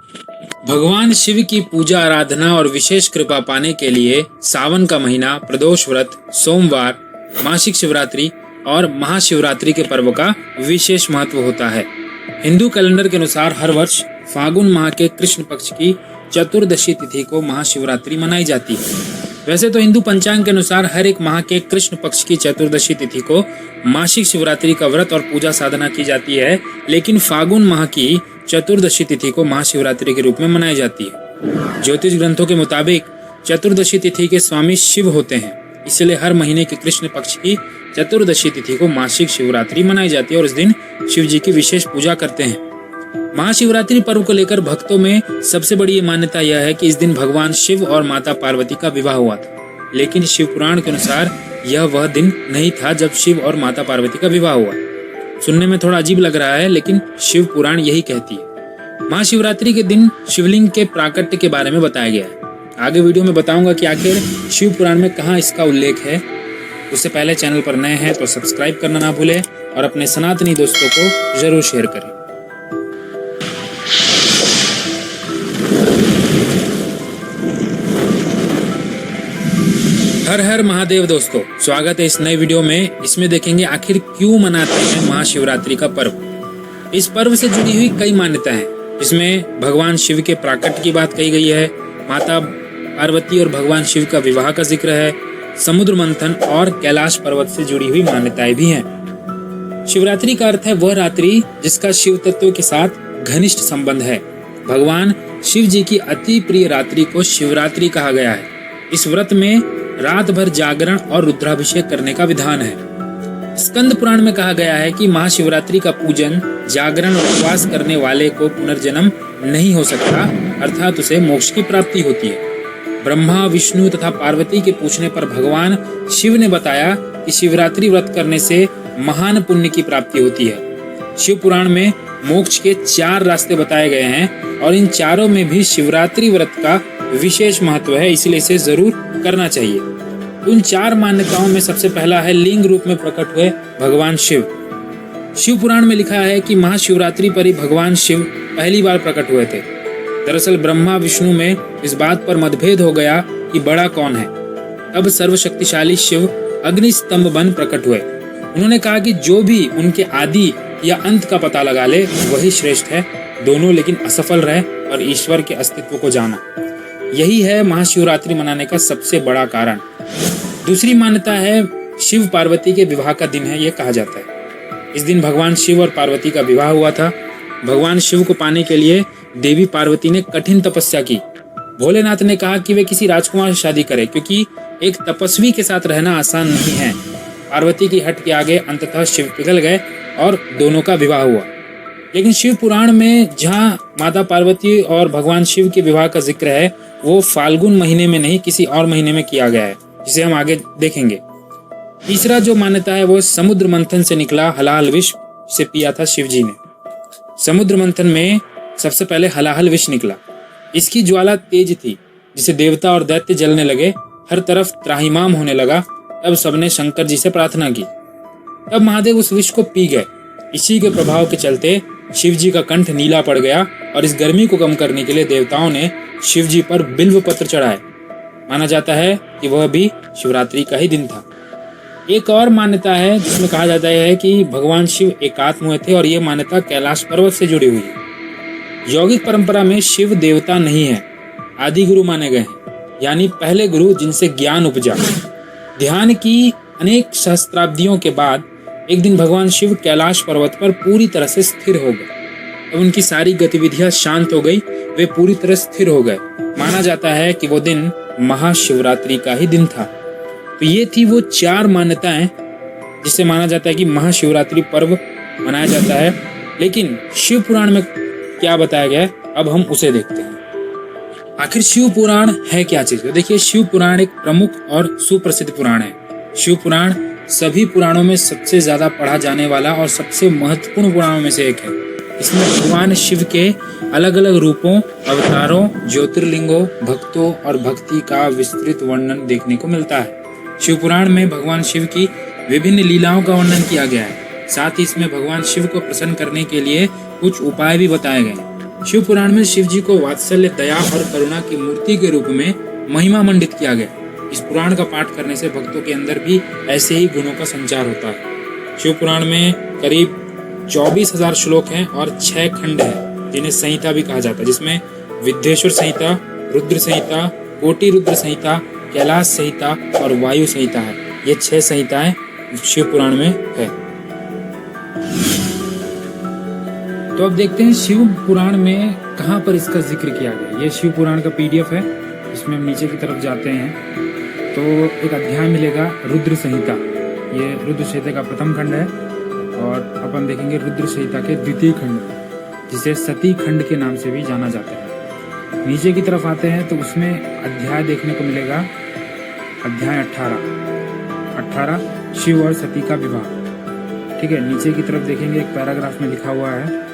भगवान शिव की पूजा आराधना और विशेष कृपा पाने के लिए सावन का महीना, प्रदोष व्रत, सोमवार, मासिक शिवरात्रि और महाशिवरात्रि के पर्व का विशेष महत्व होता है। हिंदू कैलेंडर के अनुसार हर वर्ष फागुन माह के कृष्ण पक्ष की चतुर्दशी तिथि को महाशिवरात्रि मनाई जाती है। वैसे तो हिंदू पंचांग के अनुसार हर एक माह के कृष्ण पक्ष की चतुर्दशी तिथि को मासिक शिवरात्रि का व्रत और पूजा साधना की जाती है, लेकिन फागुन माह की चतुर्दशी तिथि को महाशिवरात्रि के रूप में मनाई जाती है। ज्योतिष ग्रंथों के मुताबिक चतुर्दशी तिथि के स्वामी शिव होते हैं, इसलिए हर महीने के कृष्ण पक्ष की चतुर्दशी तिथि को मासिक शिवरात्रि मनाई जाती है और इस दिन शिव जी की विशेष पूजा करते हैं। महाशिवरात्रि पर्व को लेकर भक्तों में सबसे बड़ी मान्यता यह है कि इस दिन भगवान शिव और माता पार्वती का विवाह हुआ था, लेकिन शिव पुराण के अनुसार यह वह दिन नहीं था जब शिव और माता पार्वती का विवाह हुआ। सुनने में थोड़ा अजीब लग रहा है, लेकिन शिव पुराण यही कहती है। महाशिवरात्रि के दिन शिवलिंग के प्राकट्य के बारे में बताया गया है। आगे वीडियो में बताऊंगा कि आखिर शिव पुराण में कहाँ इसका उल्लेख है। उससे पहले चैनल पर नए हैं तो सब्सक्राइब करना ना भूलें और अपने सनातनी दोस्तों को जरूर शेयर करें। हर हर महादेव दोस्तों, स्वागत है इस नए वीडियो में। इसमें देखेंगे आखिर क्यों मनाते हैं महाशिवरात्रि का पर्व। इस पर्व से जुड़ी हुई कई मान्यताएं हैं, जिसमें भगवान शिव के प्राकट्य की बात कही गई है, माता पार्वती और भगवान शिव का विवाह का जिक्र है, समुद्र मंथन और कैलाश पर्वत से जुड़ी हुई मान्यताएं भी हैं। शिवरात्रि का अर्थ है वह रात्रि जिसका शिव तत्व के साथ घनिष्ठ संबंध है। भगवान शिव जी की अति प्रिय रात्रि को शिवरात्रि कहा गया है। इस व्रत में रात भर जागरण और रुद्राभिषेक करने का विधान है। स्कंद पुराण में कहा गया है कि महाशिवरात्रि का पूजन, जागरण और उपवास करने वाले को पुनर्जन्म नहीं हो सकता, अर्थात उसे मोक्ष की प्राप्ति होती है। ब्रह्मा, विष्णु तथा पार्वती के पूछने पर भगवान शिव ने बताया कि शिवरात्रि व्रत करने से महान पुण्य की प्राप्ति होती है। शिव पुराण में मोक्ष के 4 रास्ते बताए गए हैं और इन चारों में भी शिवरात्रि व्रत का विशेष महत्व है, इसलिए इसे जरूर करना चाहिए। उन 4 मान्यताओं में सबसे पहला है लिंग रूप में प्रकट हुए भगवान शिव। शिव पुराण में लिखा है कि महाशिवरात्रि पर ही भगवान शिव पहली बार प्रकट हुए थे। दरअसल ब्रह्मा विष्णु में इस बात पर मतभेद हो गया कि बड़ा कौन है। तब सर्वशक्तिशाली शिव अग्नि स्तंभ बन प्रकट हुए। उन्होंने कहा कि जो भी उनके आदि या अंत का पता लगा ले वही श्रेष्ठ है। दोनों लेकिन असफल रहे और ईश्वर के अस्तित्व को जाना। यही है महाशिवरात्रि मनाने का सबसे बड़ा कारण। दूसरी मान्यता है शिव पार्वती के विवाह का दिन है, यह कहा जाता है। इस दिन भगवान शिव और पार्वती का विवाह हुआ था। भगवान शिव को पाने के लिए देवी पार्वती ने कठिन तपस्या की। भोलेनाथ ने कहा कि वे किसी राजकुमार से शादी करें, क्योंकि एक तपस्वी के साथ रहना आसान नहीं है। पार्वती की हट के आगे अंततः शिव पिघल गए और दोनों का विवाह हुआ। लेकिन शिव पुराण में जहाँ माता पार्वती और भगवान शिव के विवाह का जिक्र है, वो फाल्गुन महीने में नहीं किसी और महीने में किया गया है, जिसे हम आगे देखेंगे। तीसरा जो मान्यता है वो समुद्र मंथन से निकला हलाहल विष से पिया था शिव जी ने। समुद्र मंथन में सबसे पहले हलाहल विष निकला। इसकी ज्वाला तेज थी, जिसे देवता और दैत्य जलने लगे। हर तरफ त्राहिमाम होने लगा। तब सबने शंकर जी से प्रार्थना की। तब महादेव उस विष को पी गए। इसी के प्रभाव के चलते शिव जी का कंठ नीला पड़ गया और इस गर्मी को कम करने के लिए देवताओं ने शिव जी पर बिल्व पत्र चढ़ाए। माना जाता है कि वह भी शिवरात्रि का ही दिन था। एक और मान्यता है जिसमें कहा जाता है कि भगवान शिव एकात्म हुए थे और यह मान्यता कैलाश पर्वत से जुड़ी हुई है। यौगिक परंपरा में शिव देवता नहीं है, आदि गुरु माने गए हैं, यानी पहले गुरु जिनसे ज्ञान उपजा। ध्यान की अनेक सहस्त्राब्दियों के बाद एक दिन भगवान शिव कैलाश पर्वत पर पूरी तरह से स्थिर हो गए। अब उनकी सारी गतिविधियां शांत हो गई, वे पूरी तरह स्थिर हो गए। माना जाता है कि वो दिन महाशिवरात्रि का ही दिन था। तो ये थी वो 4 मान्यताएं जिससे माना जाता है कि महाशिवरात्रि पर्व मनाया जाता है। लेकिन शिव पुराण में क्या बताया गया है, अब हम उसे देखते हैं। आखिर शिव पुराण है क्या चीज? तो देखिए, शिव पुराण एक प्रमुख और सुप्रसिद्ध पुराण है। शिव पुराण सभी पुराणों में सबसे ज्यादा पढ़ा जाने वाला और सबसे महत्वपूर्ण पुराणों में से एक है। इसमें भगवान शिव के अलग अलग रूपों, अवतारों, ज्योतिर्लिंगों, भक्तों और भक्ति का विस्तृत वर्णन देखने को मिलता है। शिव पुराण में भगवान शिव की विभिन्न लीलाओं का वर्णन किया गया है। साथ ही इसमें भगवान शिव को प्रसन्न करने के लिए कुछ उपाय भी बताए गए हैं। शिव पुराण में शिव जी को वात्सल्य, दया और करुणा की मूर्ति के रूप में महिमा मंडित किया गया। इस पुराण का पाठ करने से भक्तों के अंदर भी ऐसे ही गुणों का संचार होता है। शिव पुराण में करीब 24,000 श्लोक हैं और 6 खंड हैं, जिन्हें संहिता भी कहा जाता है, जिसमें विद्येश्वर संहिता, रुद्र संहिता, कोटि रुद्र संहिता, कैलाश संहिता और वायु संहिता है। ये 6 संहिताएं शिव पुराण में है। तो अब देखते हैं शिव पुराण में कहाँ पर इसका जिक्र किया गया। ये शिव पुराण का PDF है, इसमें हम नीचे की तरफ जाते हैं तो एक अध्याय मिलेगा रुद्र संहिता। ये रुद्र संहिता का प्रथम खंड है और अपन देखेंगे रुद्र संहिता के द्वितीय खंड, जिसे सती खंड के नाम से भी जाना जाता है। नीचे की तरफ आते हैं तो उसमें अध्याय देखने को मिलेगा, अध्याय 18 शिव और सती का विवाह। ठीक है, नीचे की तरफ देखेंगे एक पैराग्राफ में लिखा हुआ है,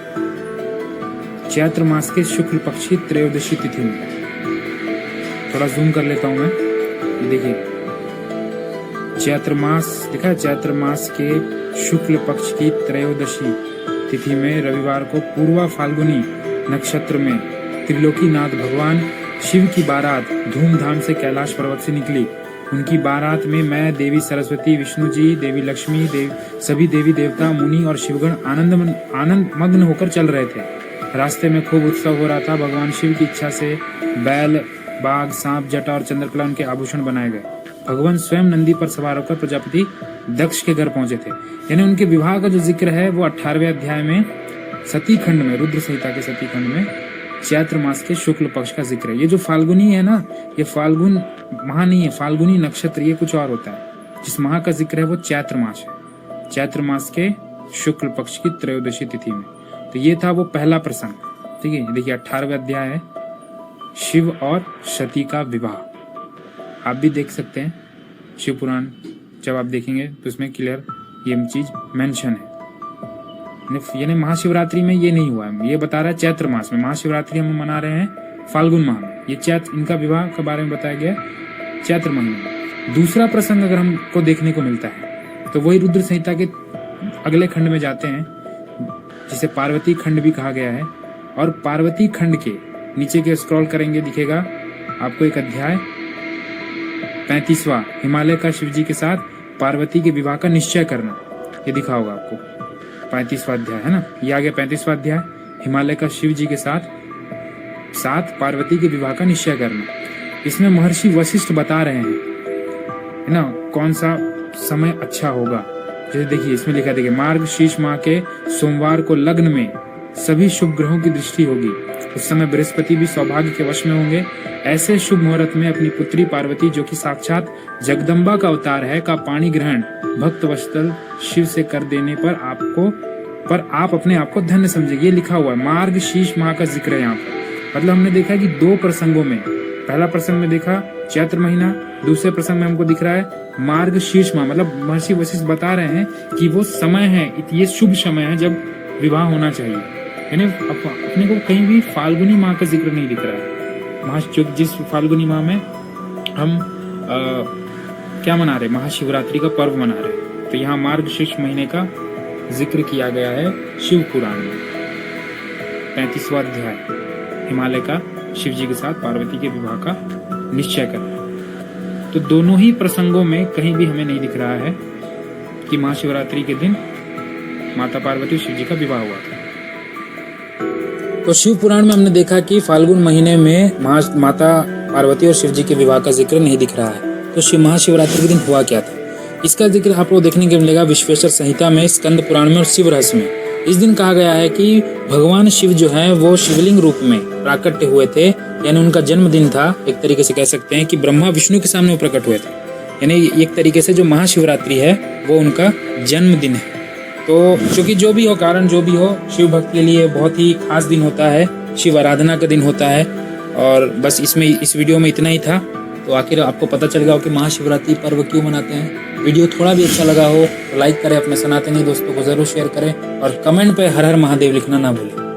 चैत्र मास के शुक्ल पक्ष की त्रयोदशी तिथि में। थोड़ा जूम कर लेता हूं मैं, ये देखिए चैत्र मास लिखा है, चैत्र मास के शुक्ल पक्ष की त्रयोदशी तिथि में रविवार को पूर्वा फाल्गुनी नक्षत्र में त्रिलोकीनाथ भगवान शिव की बारात धूमधाम से कैलाश पर्वत से निकली। उनकी बारात में मैं, देवी सरस्वती, विष्णु जी, देवी लक्ष्मी, सभी देवी देवता, मुनि और शिवगण आनंद मग्न होकर चल रहे थे। रास्ते में खूब उत्सव हो रहा था। भगवान शिव की इच्छा से बैल, बाघ, सांप, जटा और चंद्रकला उनके आभूषण बनाए गए। भगवान स्वयं नंदी पर सवार होकर प्रजापति दक्ष के घर पहुंचे थे। यानी उनके विवाह का जो जिक्र है वो 18वें अध्याय में सती खंड में, रुद्र संहिता के सती खंड में चैत्र मास के शुक्ल पक्ष का जिक्र है। ये जो फाल्गुनी है ना, ये फाल्गुन माह नहीं है, फाल्गुनी नक्षत्र ये कुछ और होता है। जिस माह का जिक्र है वो चैत्र मास है, चैत्र मास के शुक्ल पक्ष की त्रयोदशी तिथि में। तो ये था वो पहला प्रसंग। ठीक है, देखिए 18वें अध्याय है, शिव और सती का विवाह। आप भी देख सकते हैं शिव पुराण, जब आप देखेंगे तो उसमें क्लियर ये चीज मेंशन है। यानी महाशिवरात्रि में ये नहीं हुआ है, ये बता रहा है चैत्र मास में। महाशिवरात्रि हम मना रहे हैं फाल्गुन माह में, ये चैत्र, इनका विवाह के बारे में बताया गया चैत्र महीने में। दूसरा प्रसंग अगर हमको देखने को मिलता है तो वही रुद्र संहिता के अगले खंड में जाते हैं, जिसे पार्वती खंड भी कहा गया है। और पार्वती खंड के नीचे के स्क्रॉल करेंगे, दिखेगा आपको एक अध्याय 35वां, हिमालय का शिवजी के साथ पार्वती के विवाह का निश्चय करना, ये दिखा होगा आपको। 35वां अध्याय है ना, ये आ गया 35वां अध्याय, हिमालय का शिव जी के साथ पार्वती के विवाह का निश्चय करना। इसमें महर्षि वशिष्ठ बता रहे हैं, है ना, कौन सा समय अच्छा होगा। जैसे देखिए इसमें लिखा, देखिए मार्ग शीर्ष माह के सोमवार को लग्न में सभी शुभ ग्रहों की दृष्टि होगी। उस समय बृहस्पति भी सौभाग्य के वश में होंगे। ऐसे शुभ मुहूर्त में अपनी पुत्री पार्वती, जो कि साक्षात जगदम्बा का अवतार है, का पाणी ग्रहण भक्त वत्सल शिव से कर देने पर आप अपने आप को धन्य समझेंगे। ये लिखा हुआ है, मार्ग शीर्ष माह का जिक्र है यहाँ पर। मतलब हमने देखा कि 2 प्रसंगों में, पहला प्रसंग में देखा चैत्र महीना, दूसरे प्रसंग में हमको दिख रहा है मार्ग शीर्ष माह। मतलब महर्षि वशिष्ठ बता रहे हैं कि वो समय है, ये शुभ समय है जब विवाह होना चाहिए। यानी अपने को कहीं भी फाल्गुनी माह का जिक्र नहीं दिख रहा है। जिस फाल्गुनी माह में हम क्या मना रहे, महाशिवरात्रि का पर्व मना रहे, तो यहाँ मार्गशीर्ष महीने का जिक्र किया गया है शिव पुराण में। 35वां अध्याय, हिमालय का शिव जी के साथ पार्वती के विवाह का निश्चय करना। तो दोनों ही प्रसंगों में कहीं भी हमें नहीं दिख रहा है कि महाशिवरात्रि के दिन माता पार्वती और शिव जी का विवाह हुआ था। तो शिव पुराण में हमने देखा कि फाल्गुन महीने में माता पार्वती और शिव जी के विवाह का जिक्र नहीं दिख रहा है। तो शिव महाशिवरात्रि के दिन हुआ क्या था, इसका जिक्र आपको देखने को मिलेगा विश्वेश्वर संहिता में, स्कंद पुराण में और शिव रहस्य में। इस दिन कहा गया है कि भगवान शिव जो है वो शिवलिंग रूप में प्राकट्य हुए थे, यानी उनका जन्मदिन था। एक तरीके से कह सकते हैं कि ब्रह्मा विष्णु के सामने वो प्रकट हुए थे। यानी एक तरीके से जो महाशिवरात्रि है वो उनका जन्मदिन है। तो चूंकि जो भी हो, कारण जो भी हो, शिव भक्त के लिए बहुत ही खास दिन होता है, शिव आराधना का दिन होता है। और बस इस वीडियो में इतना ही था। तो आखिर आपको पता चल गया हो कि महाशिवरात्रि पर्व क्यों मनाते हैं। वीडियो थोड़ा भी अच्छा लगा हो तो लाइक करें, अपने सनातनी दोस्तों को जरूर शेयर करें और कमेंट पे हर हर महादेव लिखना ना भूलें।